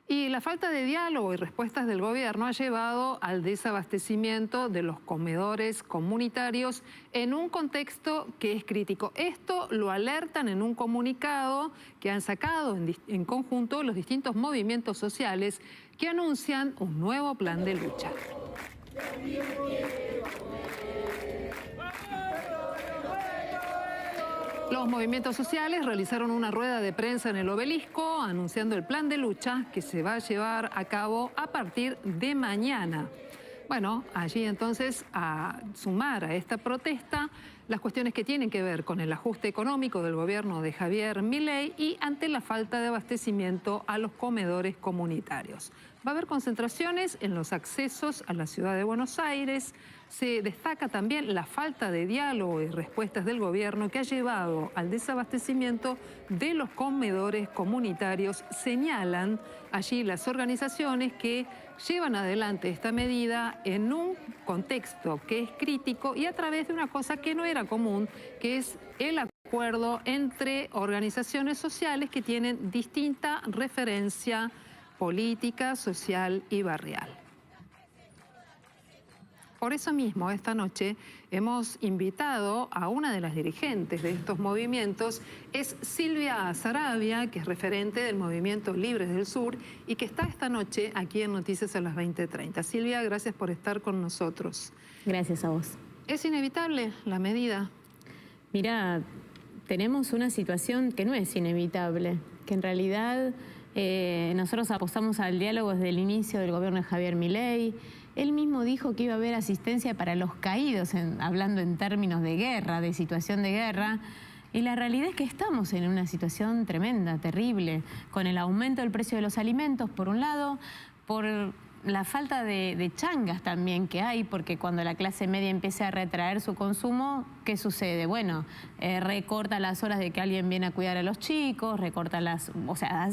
Y la falta de diálogo y respuestas del gobierno ha llevado al desabastecimiento de los comedores comunitarios en un contexto que es crítico. Esto lo alertan en un comunicado que han sacado en conjunto los distintos movimientos sociales que anuncian un nuevo plan de lucha. Los movimientos sociales realizaron una rueda de prensa en el Obelisco anunciando el plan de lucha que se va a llevar a cabo a partir de mañana. Bueno, allí entonces a sumar a esta protesta las cuestiones que tienen que ver con el ajuste económico del gobierno de Javier Milei y ante la falta de abastecimiento a los comedores comunitarios. Va a haber concentraciones en los accesos a la ciudad de Buenos Aires. Se destaca también la falta de diálogo y respuestas del gobierno que ha llevado al desabastecimiento de los comedores comunitarios. Señalan allí las organizaciones que llevan adelante esta medida en un contexto que es crítico y a través de una cosa que no era común, que es el acuerdo entre organizaciones sociales que tienen distinta referencia política, social y barrial. Por eso mismo, esta noche hemos invitado a una de las dirigentes de estos movimientos, es Silvia Saravia, que es referente del Movimiento Libres del Sur y que está esta noche aquí en Noticias a las 20:30. Silvia, gracias por estar con nosotros. Gracias a vos. ¿Es inevitable la medida? Mira, tenemos una situación que no es inevitable, que en realidad nosotros apostamos al diálogo desde el inicio del gobierno de Javier Milei. Él mismo dijo que iba a haber asistencia para los caídos, hablando en términos de guerra, de situación de guerra. Y la realidad es que estamos en una situación tremenda, terrible, con el aumento del precio de los alimentos, por un lado, por la falta de changas también que hay, porque cuando la clase media empieza a retraer su consumo, ¿qué sucede? Bueno, recorta las horas de que alguien viene a cuidar a los chicos, recorta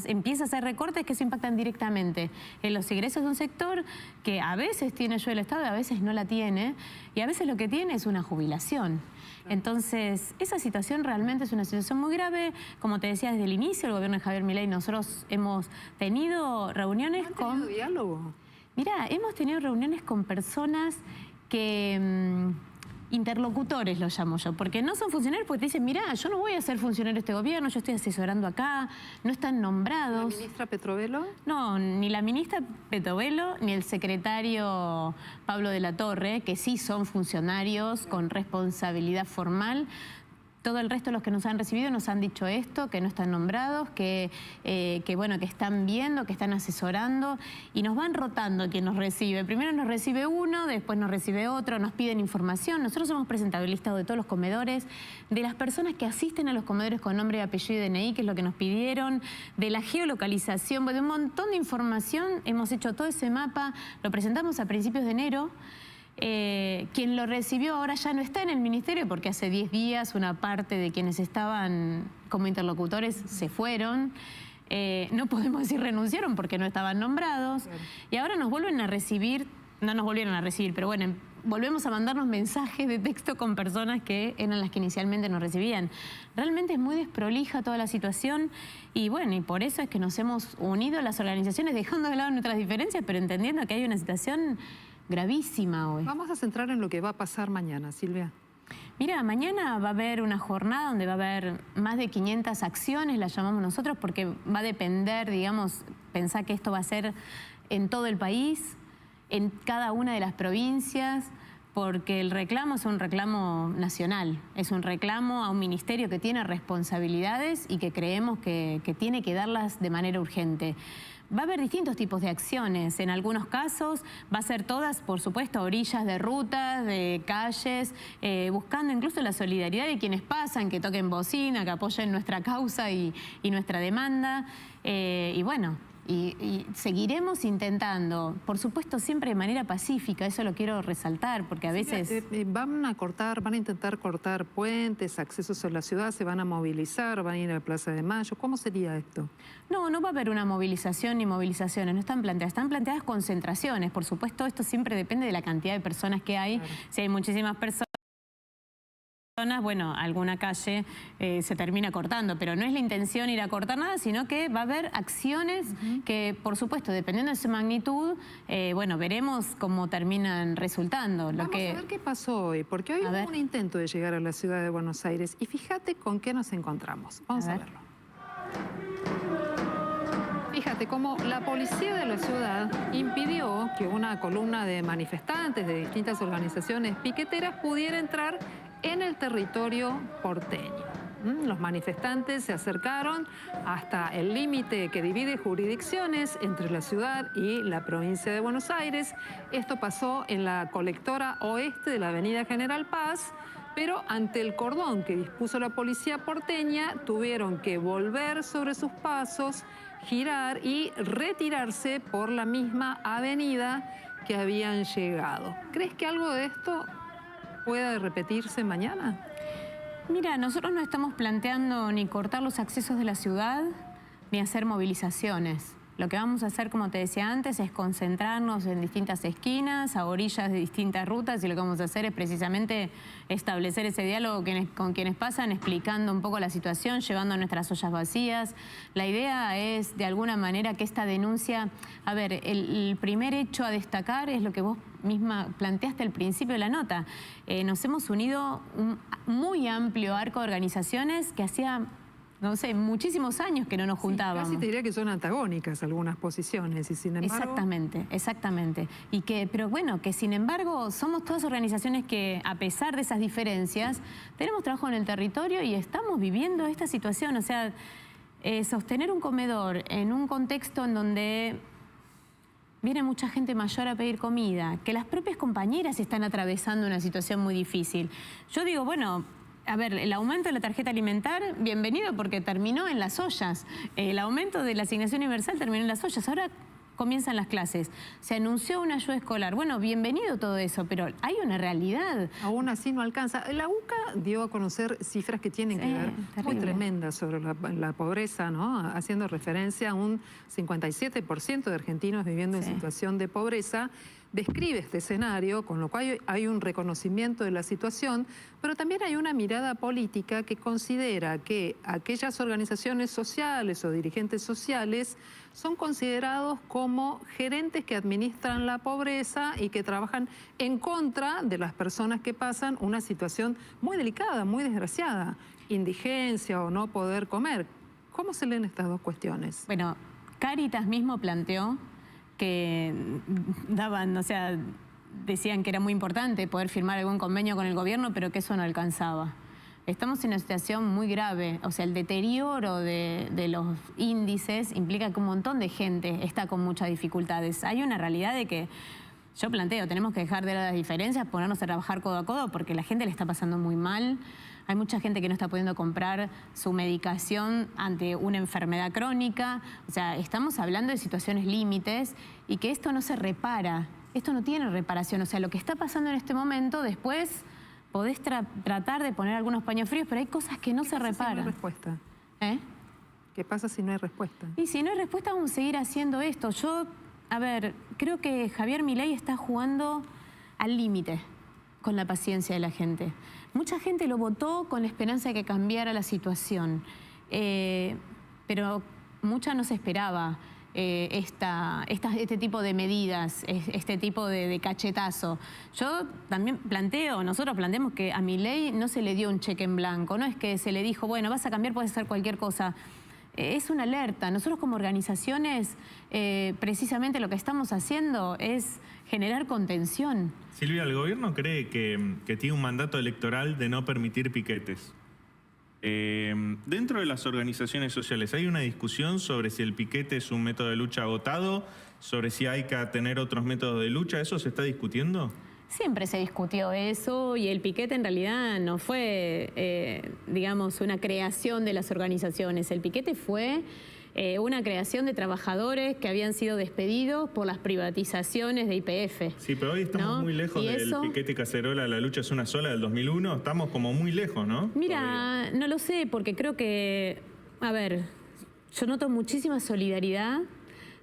empieza a hacer recortes que se impactan directamente en los ingresos de un sector que a veces tiene ayuda del Estado y a veces no la tiene, y a veces lo que tiene es una jubilación. Entonces, esa situación realmente es una situación muy grave. Como te decía, desde el inicio del gobierno de Javier Milei nosotros hemos tenido reuniones con... ¿Han tenido diálogo? Mira, hemos tenido reuniones con personas que... interlocutores los llamo yo, porque no son funcionarios, porque te dicen, mira, yo no voy a ser funcionario de este gobierno, yo estoy asesorando acá, no están nombrados. ¿La ministra Petrovelo? No, ni la ministra Petrovelo, ni el secretario Pablo de la Torre, que sí son funcionarios con responsabilidad formal. Todo el resto de los que nos han recibido nos han dicho esto, que no están nombrados, que están viendo, que están asesorando y nos van rotando quien nos recibe. Primero nos recibe uno, después nos recibe otro, nos piden información. Nosotros hemos presentado el listado de todos los comedores, de las personas que asisten a los comedores con nombre, apellido y DNI, que es lo que nos pidieron, de la geolocalización, de un montón de información. Hemos hecho todo ese mapa, lo presentamos a principios de enero. Quien lo recibió ahora ya no está en el ministerio porque hace 10 días una parte de quienes estaban como interlocutores se fueron. No podemos decir renunciaron porque no estaban nombrados. Y ahora nos vuelven a recibir, no nos volvieron a recibir, pero bueno, volvemos a mandarnos mensajes de texto con personas que eran las que inicialmente nos recibían. Realmente es muy desprolija toda la situación y bueno, y por eso es que nos hemos unido a las organizaciones dejando de lado nuestras diferencias, pero entendiendo que hay una situación gravísima hoy. Vamos a centrar en lo que va a pasar mañana, Silvia. Mira, mañana va a haber una jornada donde va a haber más de 500 acciones, las llamamos nosotros, porque va a depender, digamos, pensar que esto va a ser en todo el país, en cada una de las provincias, porque el reclamo es un reclamo nacional, es un reclamo a un ministerio que tiene responsabilidades y que creemos que tiene que darlas de manera urgente. Va a haber distintos tipos de acciones. En algunos casos va a ser todas, por supuesto, a orillas de rutas, de calles, buscando incluso la solidaridad de quienes pasan, que toquen bocina, que apoyen nuestra causa y nuestra demanda. Y bueno, y seguiremos intentando, por supuesto, siempre de manera pacífica, eso lo quiero resaltar, porque a veces... Van a intentar cortar puentes, accesos a la ciudad, se van a movilizar, van a ir a la Plaza de Mayo. ¿Cómo sería esto? No, no va a haber una movilización ni movilizaciones, no están planteadas concentraciones. Por supuesto, esto siempre depende de la cantidad de personas que hay. Claro. Si hay muchísimas personas... bueno, alguna calle se termina cortando, pero no es la intención ir a cortar nada, sino que va a haber acciones que, por supuesto, dependiendo de su magnitud, bueno, veremos cómo terminan resultando. Vamos a ver qué pasó hoy, porque hoy hubo un intento de llegar a la ciudad de Buenos Aires y fíjate con qué nos encontramos. Vamos a verlo. Fíjate cómo la policía de la ciudad impidió que una columna de manifestantes de distintas organizaciones piqueteras pudiera entrar en el territorio porteño. Los manifestantes se acercaron hasta el límite que divide jurisdicciones entre la ciudad y la provincia de Buenos Aires. Esto pasó en la colectora oeste de la avenida General Paz, pero ante el cordón que dispuso la policía porteña, tuvieron que volver sobre sus pasos, girar y retirarse por la misma avenida que habían llegado. ¿Crees que algo de esto pueda repetirse mañana? Mira, nosotros no estamos planteando ni cortar los accesos de la ciudad, ni hacer movilizaciones. Lo que vamos a hacer, como te decía antes, es concentrarnos en distintas esquinas, a orillas de distintas rutas, y lo que vamos a hacer es precisamente establecer ese diálogo con quienes pasan, explicando un poco la situación, llevando nuestras ollas vacías. La idea es, de alguna manera, que esta denuncia... A ver, el primer hecho a destacar es lo que vos misma planteaste al principio de la nota. Nos hemos unido un muy amplio arco de organizaciones que hacía, no sé, muchísimos años que no nos juntábamos. Casi te diría que son antagónicas algunas posiciones y sin embargo... Exactamente, exactamente. Pero bueno, que sin embargo somos todas organizaciones que, a pesar de esas diferencias, tenemos trabajo en el territorio y estamos viviendo esta situación. O sea, sostener un comedor en un contexto en donde viene mucha gente mayor a pedir comida, que las propias compañeras están atravesando una situación muy difícil. Yo digo, bueno, a ver, el aumento de la tarjeta alimentar, bienvenido, porque terminó en las ollas. El aumento de la asignación universal terminó en las ollas. Ahora comienzan las clases. Se anunció una ayuda escolar. Bueno, bienvenido todo eso, pero hay una realidad. Aún así no alcanza. La UCA dio a conocer cifras que tienen que ver muy tremendas sobre la pobreza, ¿no? Haciendo referencia a un 57% de argentinos viviendo en situación de pobreza. Describe este escenario, con lo cual hay un reconocimiento de la situación, pero también hay una mirada política que considera que aquellas organizaciones sociales o dirigentes sociales son considerados como gerentes que administran la pobreza y que trabajan en contra de las personas que pasan una situación muy delicada, muy desgraciada, indigencia o no poder comer. ¿Cómo se leen estas dos cuestiones? Bueno, Cáritas mismo planteó que daban, o sea, decían que era muy importante poder firmar algún convenio con el gobierno, pero que eso no alcanzaba. Estamos en una situación muy grave, o sea, el deterioro de los índices implica que un montón de gente está con muchas dificultades. Hay una realidad de que, yo planteo, tenemos que dejar de las diferencias, ponernos a trabajar codo a codo, porque la gente le está pasando muy mal. Hay mucha gente que no está pudiendo comprar su medicación ante una enfermedad crónica. O sea, estamos hablando de situaciones límites y que esto no se repara. Esto no tiene reparación. O sea, lo que está pasando en este momento, después podés tratar de poner algunos paños fríos, pero hay cosas que no se reparan. ¿Qué pasa si no hay respuesta? ¿Qué pasa si no hay respuesta? Y si no hay respuesta, vamos a seguir haciendo esto. Yo, a ver, creo que Javier Milei está jugando al límite con la paciencia de la gente. Mucha gente lo votó con la esperanza de que cambiara la situación, pero mucha no se esperaba este tipo de medidas, este tipo de cachetazo. Yo también nosotros planteamos que a Milei no se le dio un cheque en blanco, no es que se le dijo, bueno, vas a cambiar, puedes hacer cualquier cosa. Es una alerta. Nosotros como organizaciones, precisamente lo que estamos haciendo es generar contención. Silvia, ¿el gobierno cree que tiene un mandato electoral de no permitir piquetes? Dentro de las organizaciones sociales, ¿hay una discusión sobre si el piquete es un método de lucha agotado? ¿Sobre si hay que tener otros métodos de lucha? ¿Eso se está discutiendo? Siempre se discutió eso y el piquete en realidad no fue, digamos, una creación de las organizaciones. El piquete fue una creación de trabajadores que habían sido despedidos por las privatizaciones de YPF. Sí, pero hoy estamos muy lejos del piquete cacerola, la lucha es una sola del 2001. Estamos como muy lejos, ¿no? Mira, no lo sé, porque creo que, a ver, yo noto muchísima solidaridad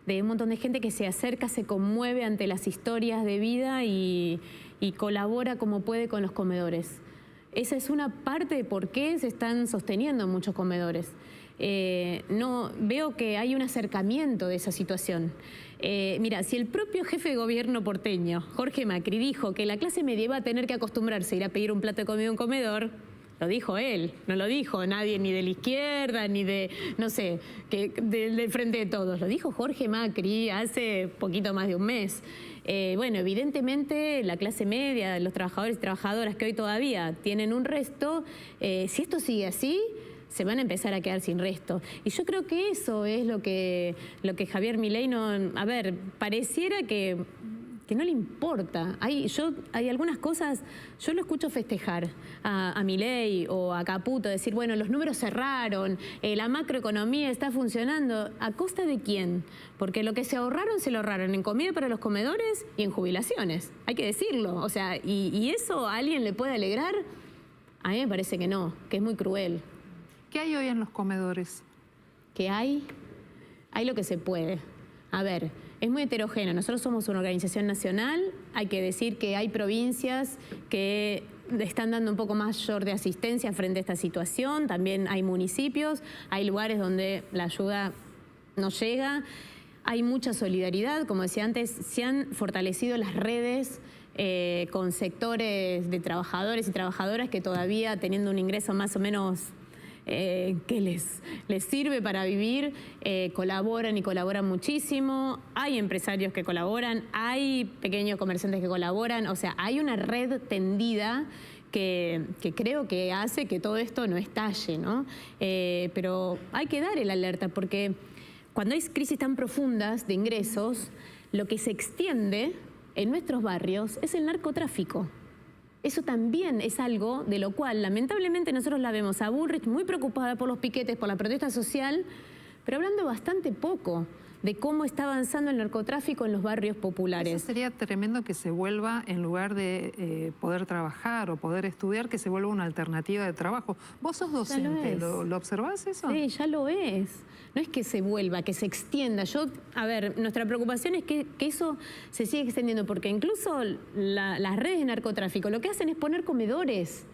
de un montón de gente que se acerca, se conmueve ante las historias de vida y colabora como puede con los comedores. esa es una parte de por qué se están sosteniendo muchos comedores. No veo que hay un acercamiento de esa situación. Mira, si el propio jefe de gobierno porteño, Jorge Macri, dijo que la clase media iba a tener que acostumbrarse a ir a pedir un plato de comida a un comedor, lo dijo él, no lo dijo nadie ni de la izquierda, ni de, no sé, del frente de todos. Lo dijo Jorge Macri hace poquito más de un mes. Bueno, evidentemente la clase media, los trabajadores y trabajadoras que hoy todavía tienen un resto, si esto sigue así, se van a empezar a quedar sin resto. Y yo creo que eso es lo que Javier Milei no... A ver, pareciera que no le importa. Hay algunas cosas, yo lo escucho festejar a Milei o a Caputo, decir, bueno, los números cerraron, la macroeconomía está funcionando. ¿A costa de quién? Porque lo que se lo ahorraron en comida para los comedores y en jubilaciones. Hay que decirlo. O sea, ¿y eso a alguien le puede alegrar? A mí me parece que no, que es muy cruel. ¿Qué hay hoy en los comedores? ¿Qué hay? Hay lo que se puede. A ver, es muy heterogéneo. Nosotros somos una organización nacional. Hay que decir que hay provincias que están dando un poco mayor de asistencia frente a esta situación. También hay municipios, hay lugares donde la ayuda no llega. Hay mucha solidaridad. Como decía antes, se han fortalecido las redes con sectores de trabajadores y trabajadoras que todavía teniendo un ingreso más o menos que les sirve para vivir, colaboran y colaboran muchísimo. Hay empresarios que colaboran, hay pequeños comerciantes que colaboran, o sea, hay una red tendida que creo que hace que todo esto no estalle, ¿no? Pero hay que dar el alerta porque cuando hay crisis tan profundas de ingresos, lo que se extiende en nuestros barrios es el narcotráfico. Eso también es algo de lo cual lamentablemente nosotros la vemos a Bullrich muy preocupada por los piquetes, por la protesta social, pero hablando bastante poco de cómo está avanzando el narcotráfico en los barrios populares. Eso sería tremendo que se vuelva, en lugar de poder trabajar o poder estudiar, que se vuelva una alternativa de trabajo. Vos sos docente, ¿lo observás eso? Sí, ya lo es. No es que se vuelva, que se extienda. A ver, nuestra preocupación es que eso se siga extendiendo, porque incluso las redes de narcotráfico lo que hacen es poner comedores.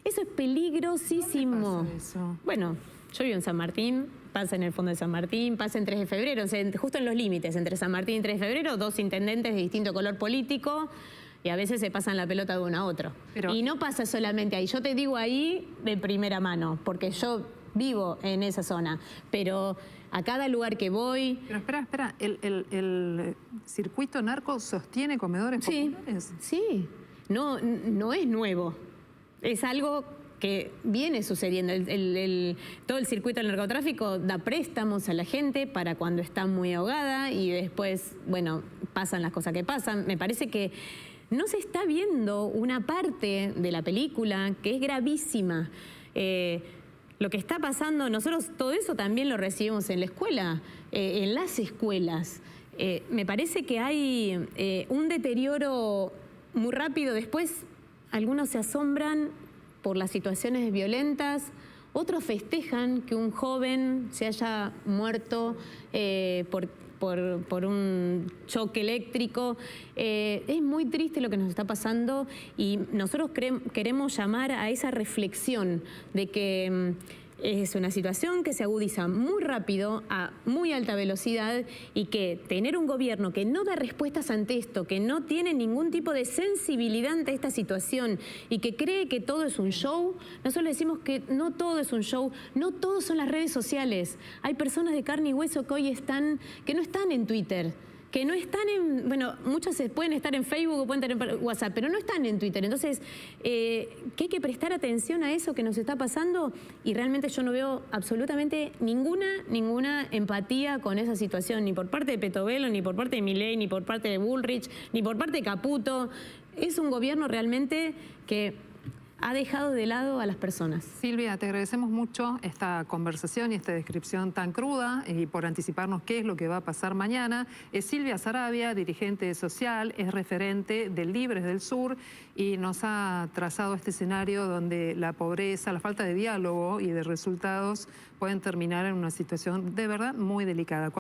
Eso es peligrosísimo. ¿Dónde pasa eso? Bueno, yo vivo en San Martín, pasa en el fondo de San Martín, pasa en 3 de febrero, o sea, justo en los límites entre San Martín y 3 de febrero, 2 intendentes de distinto color político, y a veces se pasan la pelota de uno a otro. Y no pasa solamente ahí, yo te digo ahí de primera mano, porque yo vivo en esa zona, pero a cada lugar que voy... Pero espera, ¿el circuito narco sostiene comedores populares? Sí, no es nuevo, es algo que viene sucediendo. Todo el circuito del narcotráfico da préstamos a la gente para cuando está muy ahogada y después, bueno, pasan las cosas que pasan. Me parece que no se está viendo una parte de la película que es gravísima. Lo que está pasando, nosotros todo eso también lo recibimos en la escuela, en las escuelas. Me parece que hay un deterioro muy rápido. Después algunos se asombran por las situaciones violentas, otros festejan que un joven se haya muerto por un choque eléctrico. Es muy triste lo que nos está pasando y nosotros queremos llamar a esa reflexión de que es una situación que se agudiza muy rápido, a muy alta velocidad, y que tener un gobierno que no da respuestas ante esto, que no tiene ningún tipo de sensibilidad ante esta situación y que cree que todo es un show, nosotros le decimos que no todo es un show, no todo son las redes sociales. Hay personas de carne y hueso que hoy que no están en Twitter, que no están bueno, muchas pueden estar en Facebook o pueden tener WhatsApp, pero no están en Twitter. Entonces, que hay que prestar atención a eso que nos está pasando, y realmente yo no veo absolutamente ninguna empatía con esa situación, ni por parte de Petovelo, ni por parte de Milei, ni por parte de Bullrich, ni por parte de Caputo. Es un gobierno realmente que ha dejado de lado a las personas. Silvia, te agradecemos mucho esta conversación y esta descripción tan cruda y por anticiparnos qué es lo que va a pasar mañana. Es Silvia Saravia, dirigente social, es referente de Libres del Sur y nos ha trazado este escenario donde la pobreza, la falta de diálogo y de resultados pueden terminar en una situación de verdad muy delicada.